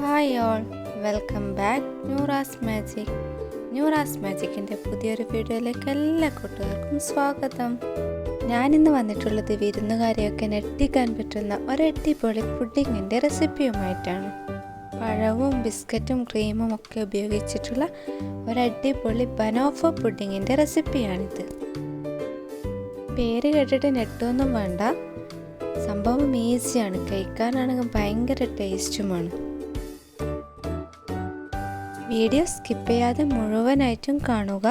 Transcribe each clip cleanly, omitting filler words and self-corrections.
Hi all, welcome back ന്യൂറാസ് magic. ന്യൂറാസ് മാജിക്കിൻ്റെ പുതിയൊരു വീഡിയോയിലേക്ക് എല്ലാ കൂട്ടുകാർക്കും സ്വാഗതം. ഞാനിന്ന് വന്നിട്ടുള്ളത് വിരുന്നുകാരെയൊക്കെ ഞെട്ടിക്കാൻ പറ്റുന്ന ഒരടിപൊളി പുഡിങ്ങിൻ്റെ റെസിപ്പിയുമായിട്ടാണ്. പഴവും ബിസ്ക്കറ്റും ക്രീമും ഒക്കെ ഉപയോഗിച്ചിട്ടുള്ള ഒരടിപൊളി ബനോഫ പുഡിങ്ങിൻ്റെ റെസിപ്പിയാണിത്. പേര് കേട്ടിട്ട് ഞെട്ടൊന്നും വേണ്ട, സംഭവം ഈസിയാണ്, കഴിക്കാനാണെങ്കിൽ ഭയങ്കര ടേസ്റ്റുമാണ്. വീഡിയോ സ്കിപ്പ് ചെയ്യാതെ മുഴുവനായിട്ടും കാണുക.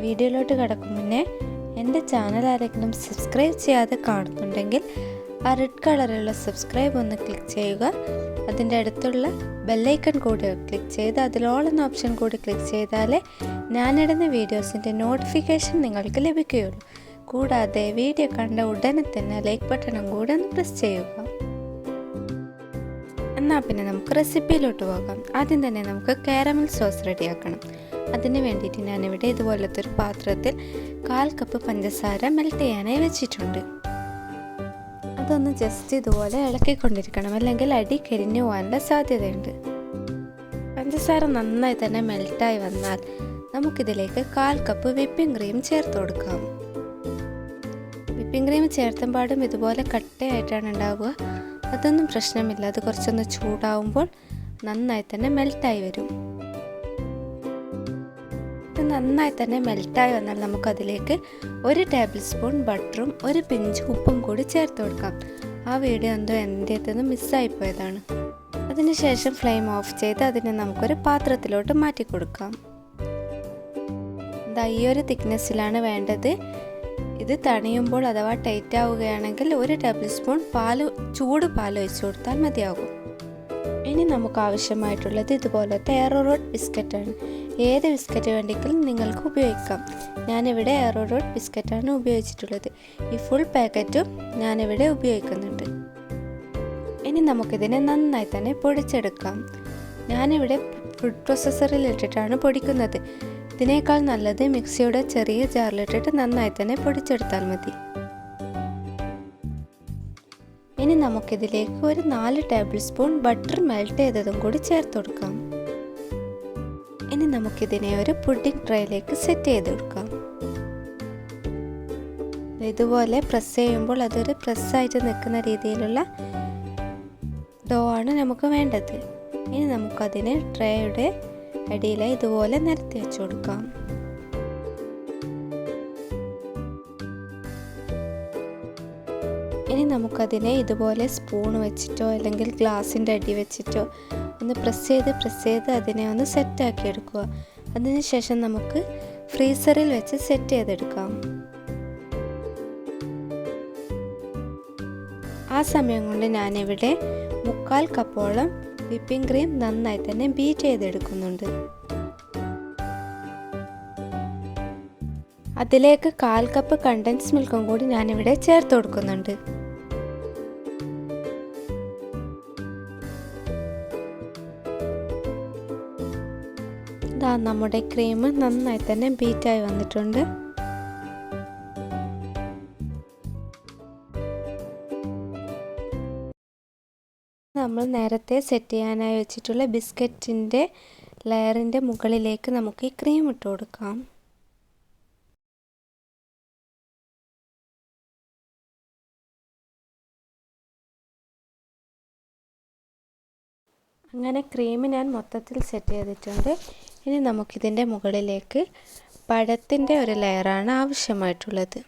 വീഡിയോയിലോട്ട് കടക്കും മുന്നേ എൻ്റെ ചാനൽ ആരെങ്കിലും സബ്സ്ക്രൈബ് ചെയ്യാതെ കാണുന്നുണ്ടെങ്കിൽ ആ റെഡ് കളറുള്ള സബ്സ്ക്രൈബ് ഒന്ന് ക്ലിക്ക് ചെയ്യുക. അതിൻ്റെ അടുത്തുള്ള ബെല്ലൈക്കൺ കൂടി ക്ലിക്ക് ചെയ്ത് അതിലോൾ എന്ന ഓപ്ഷൻ കൂടി ക്ലിക്ക് ചെയ്താലേ ഞാനിടുന്ന വീഡിയോസിൻ്റെ നോട്ടിഫിക്കേഷൻ നിങ്ങൾക്ക് ലഭിക്കുകയുള്ളൂ. കൂടാതെ വീഡിയോ കണ്ട ഉടനെ തന്നെ ലൈക്ക് ബട്ടണും കൂടി ഒന്ന് പ്രസ് ചെയ്യുക. എന്നാൽ പിന്നെ നമുക്ക് റെസിപ്പിയിലോട്ട് പോകാം. ആദ്യം തന്നെ നമുക്ക് കാരമൽ സോസ് റെഡിയാക്കണം. അതിന് വേണ്ടിയിട്ട് ഞാനിവിടെ ഇതുപോലത്തെ ഒരു പാത്രത്തിൽ 1/4 കപ്പ് പഞ്ചസാര മെൽറ്റ് ചെയ്യാനായി വെച്ചിട്ടുണ്ട്. അതൊന്ന് ജസ്റ്റ് ഇതുപോലെ ഇളക്കിക്കൊണ്ടിരിക്കണം, അല്ലെങ്കിൽ അടി കരിഞ്ഞു പോകാനുള്ള സാധ്യതയുണ്ട്. പഞ്ചസാര നന്നായി തന്നെ മെൽറ്റായി വന്നാൽ നമുക്കിതിലേക്ക് 1/4 കപ്പ് വിപ്പിംഗ് ക്രീം ചേർത്ത് കൊടുക്കാം. വിപ്പിംഗ് ക്രീം ചേർത്തുമ്പോഴും ഇതുപോലെ കട്ടയായിട്ടാണ് ഉണ്ടാവുക. അതൊന്നും പ്രശ്നമില്ല, അത് കുറച്ചൊന്ന് ചൂടാവുമ്പോൾ നന്നായി തന്നെ മെൽറ്റായി വരും. ഇത് നന്നായി തന്നെ മെൽറ്റായി വന്നാൽ നമുക്കതിലേക്ക് 1 ടേബിൾ സ്പൂൺ ബട്ടറും 1 പിഞ്ച് ഉപ്പും കൂടി ചേർത്ത് കൊടുക്കാം. ആ വീഡിയോ എന്തോ എൻ്റെതെന്ന് മിസ്സായിപ്പോയതാണ്. അതിനുശേഷം ഫ്ലെയിം ഓഫ് ചെയ്ത് അതിനെ നമുക്കൊരു പാത്രത്തിലോട്ട് മാറ്റി കൊടുക്കാം. ഈ ഒരു തിക്നെസ്സിലാണ് വേണ്ടത്. ഇത് തണിയുമ്പോൾ അഥവാ ടൈറ്റ് ആവുകയാണെങ്കിൽ 1 ടേബിൾ സ്പൂൺ ചൂട് പാൽ ഒഴിച്ചു കൊടുത്താൽ മതിയാകും. ഇനി നമുക്ക് ആവശ്യമായിട്ടുള്ളത് ഇതുപോലത്തെ എയറോറൂട്ട് ബിസ്ക്കറ്റാണ്. ഏത് ബിസ്ക്കറ്റ് വേണ്ടെങ്കിലും നിങ്ങൾക്ക് ഉപയോഗിക്കാം. ഞാനിവിടെ എയറോറൂട്ട് ബിസ്ക്കറ്റാണ് ഉപയോഗിച്ചിട്ടുള്ളത്. ഈ ഫുൾ പാക്കറ്റും ഞാനിവിടെ ഉപയോഗിക്കുന്നുണ്ട്. ഇനി നമുക്കിതിനെ നന്നായി തന്നെ പൊടിച്ചെടുക്കാം. ഞാനിവിടെ ഫുഡ് പ്രോസസ്സറിൽ ഇട്ടിട്ടാണ് പൊടിക്കുന്നത്. ഇതിനേക്കാൾ നല്ലത് മിക്സിയുടെ ചെറിയ ജാറിലിട്ടിട്ട് നന്നായി തന്നെ പൊടിച്ചെടുത്താൽ മതി. ഇനി നമുക്കിതിലേക്ക് ഒരു 4 ടേബിൾ സ്പൂൺ ബട്ടർ മെൽറ്റ് ചെയ്തതും കൂടി ചേർത്ത് കൊടുക്കാം. ഇനി നമുക്കിതിനെ ഒരു പുഡിംഗ് ട്രേയിലേക്ക് സെറ്റ് ചെയ്ത് കൊടുക്കാം. ഇതുപോലെ പ്രസ് ചെയ്യുമ്പോൾ അതൊരു പ്രസ്സായിട്ട് നിൽക്കുന്ന രീതിയിലുള്ള ഡോ ആണ് നമുക്ക് വേണ്ടത്. ഇനി നമുക്കതിനെ ട്രേയുടെ അടിയിലായി ഇതുപോലെ നിരത്തി വെച്ച് കൊടുക്കാം. ഇനി നമുക്കതിനെ ഇതുപോലെ സ്പൂൺ വെച്ചിട്ടോ അല്ലെങ്കിൽ ഗ്ലാസിൻ്റെ അടി വെച്ചിട്ടോ ഒന്ന് പ്രസ് ചെയ്ത് അതിനെ ഒന്ന് സെറ്റാക്കി എടുക്കുക. അതിനുശേഷം നമുക്ക് ഫ്രീസറിൽ വെച്ച് സെറ്റ് ചെയ്തെടുക്കാം. ആ സമയം കൊണ്ട് ഞാനിവിടെ 1/4 കപ്പോളം വിപ്പിംഗ് ക്രീം നന്നായി തന്നെ ബീറ്റ് ചെയ്തെടുക്കുന്നുണ്ട്. അതിലേക്ക് 1/4 കപ്പ് കണ്ടൻസ് മിൽക്കും കൂടി ഞാനിവിടെ ചേർത്ത് കൊടുക്കുന്നുണ്ട്. നമ്മുടെ ക്രീം നന്നായി തന്നെ ബീറ്റായി വന്നിട്ടുണ്ട്. നമ്മൾ നേരത്തെ സെറ്റ് ചെയ്യാനായി വെച്ചിട്ടുള്ള ബിസ്ക്കറ്റിൻ്റെ ലെയറിൻ്റെ മുകളിലേക്ക് നമുക്ക് ഈ ക്രീം ഇട്ട് കൊടുക്കാം. അങ്ങനെ ക്രീം ഞാൻ മൊത്തത്തിൽ സെറ്റ് ചെയ്തിട്ടുണ്ട്. ഇനി നമുക്കിതിൻ്റെ മുകളിലേക്ക് പഴത്തിൻ്റെ ഒരു ലെയറാണ് ആവശ്യമായിട്ടുള്ളത്.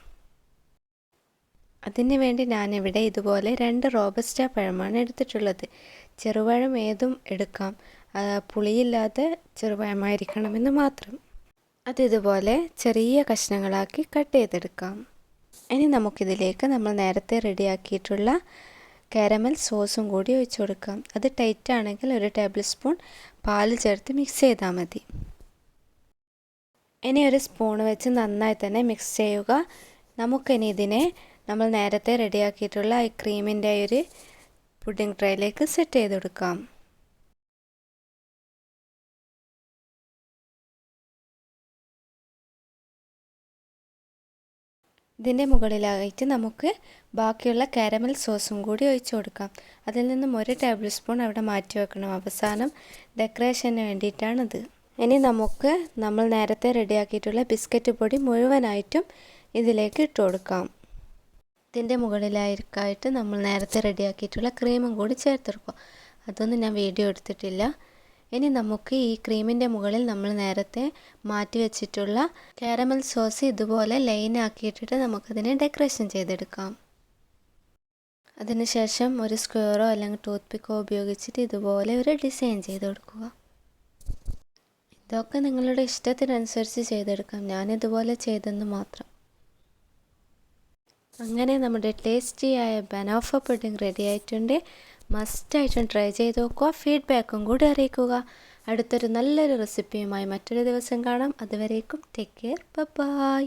അതിന് വേണ്ടി ഞാനിവിടെ ഇതുപോലെ 2 റോബസ്റ്റ പഴമാണ് എടുത്തിട്ടുള്ളത്. ചെറുപഴം ഏതും എടുക്കാം, പുളിയില്ലാതെ ചെറുപഴമായിരിക്കണമെന്ന് മാത്രം. അതിതുപോലെ ചെറിയ കഷ്ണങ്ങളാക്കി കട്ട് ചെയ്തെടുക്കാം. ഇനി നമുക്കിതിലേക്ക് നമ്മൾ നേരത്തെ റെഡിയാക്കിയിട്ടുള്ള കാരമൽ സോസും കൂടി ഒഴിച്ചു കൊടുക്കാം. അത് ടൈറ്റ് ആണെങ്കിൽ 1 ടേബിൾ സ്പൂൺ പാൽ ചേർത്ത് മിക്സ് ചെയ്താൽ മതി. ഇനി ഒരു സ്പൂൺ വെച്ച് നന്നായി തന്നെ മിക്സ് ചെയ്യുക. നമുക്കിനി ഇതിനെ നമ്മൾ നേരത്തെ റെഡിയാക്കിയിട്ടുള്ള ഈ ക്രീമിൻ്റെ ഒരു പുഡിംഗ് ട്രേയിലേക്ക് സെറ്റ് ചെയ്ത് കൊടുക്കാം. ഇതിൻ്റെ മുകളിലായിട്ട് നമുക്ക് ബാക്കിയുള്ള കാരമൽ സോസും കൂടി ഒഴിച്ചു കൊടുക്കാം. അതിൽ നിന്നും 1 ടേബിൾ സ്പൂൺ അവിടെ മാറ്റി വെക്കണം. അവസാനം ഡെക്കറേഷന് വേണ്ടിയിട്ടാണിത്. ഇനി നമുക്ക് നമ്മൾ നേരത്തെ റെഡിയാക്കിയിട്ടുള്ള ബിസ്ക്കറ്റ് പൊടി മുഴുവനായിട്ടും ഇതിലേക്ക് ഇട്ട് കൊടുക്കാം. ഇതിൻ്റെ മുകളിലായിട്ട് നമ്മൾ നേരത്തെ റെഡിയാക്കിയിട്ടുള്ള ക്രീമും കൂടി ചേർത്തെടുക്കുക. അതൊന്നും ഞാൻ വീഡിയോ എടുത്തിട്ടില്ല. ഇനി നമുക്ക് ഈ ക്രീമിൻ്റെ മുകളിൽ നമ്മൾ നേരത്തെ മാറ്റി വെച്ചിട്ടുള്ള കാരമൽ സോസ് ഇതുപോലെ ലൈനാക്കിയിട്ടിട്ട് നമുക്കതിനെ ഡെക്കറേഷൻ ചെയ്തെടുക്കാം. അതിനുശേഷം ഒരു സ്ക്വയറോ അല്ലെങ്കിൽ ടൂത്ത് പിക്കോ ഉപയോഗിച്ചിട്ട് ഇതുപോലെ ഒരു ഡിസൈൻ ചെയ്ത് കൊടുക്കുക. ഇതൊക്കെ നിങ്ങളുടെ ഇഷ്ടത്തിനനുസരിച്ച് ചെയ്തെടുക്കാം. ഞാനിതുപോലെ ചെയ്തെന്ന് മാത്രം. അങ്ങനെ നമ്മുടെ ടേസ്റ്റിയായ ബനോഫ പുഡിംഗ് റെഡി ആയിട്ടുണ്ട്. മസ്റ്റായിട്ടും ട്രൈ ചെയ്ത് നോക്കുക. ഫീഡ്ബാക്കും കൂടി അറിയിക്കുക. അടുത്തൊരു നല്ലൊരു റെസിപ്പിയുമായി മറ്റൊരു ദിവസം കാണാം. അതുവരേക്കും ടേക്ക് കെയർ. ബൈ.